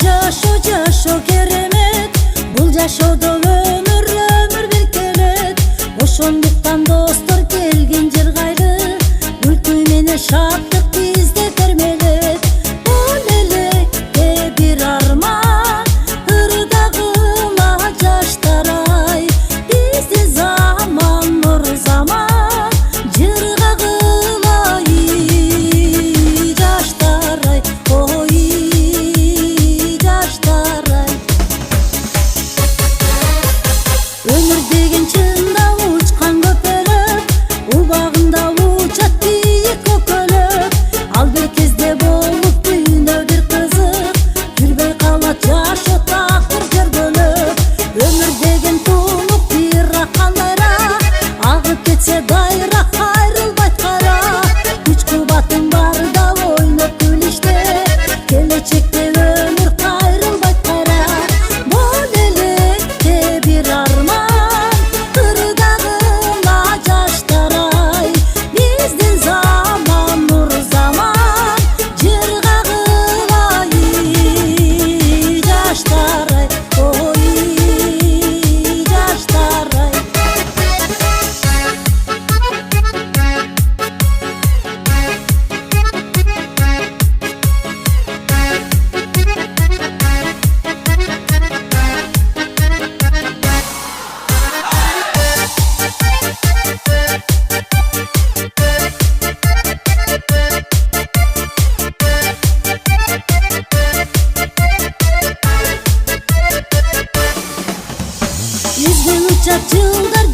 жашоо керемет, бул жашоодо өмүр бир келет. Ошондуктан достор келген жыргайлы, күлкү менен шаттык бизде термелет. Бул электе бир арман, ырдагыла жаштар ай, биздин заман нур заман, жыргагыла жаштар ай, ой жаштар ай. Өмүр деген чындап учкан көпөлөп, убагында учат бийик көкөлөп. Ал бир кезде болуп дүйнө бир кызык, жүрбөй калат жашоо тактыр көргөлөп. Өмүр деген тунук бирок кандайраак, агып кетсе дайра кайрылбайт кара. Күч кубатың барда ойноп күлүштө, келечекте өмүр кайрылбайт кайра. Бул электе бир арман, ырдагыла жаштар ай, биздин заман нур заман, жыргагыла жаштар ай, ой жаштар ай. Биздин учат жылдар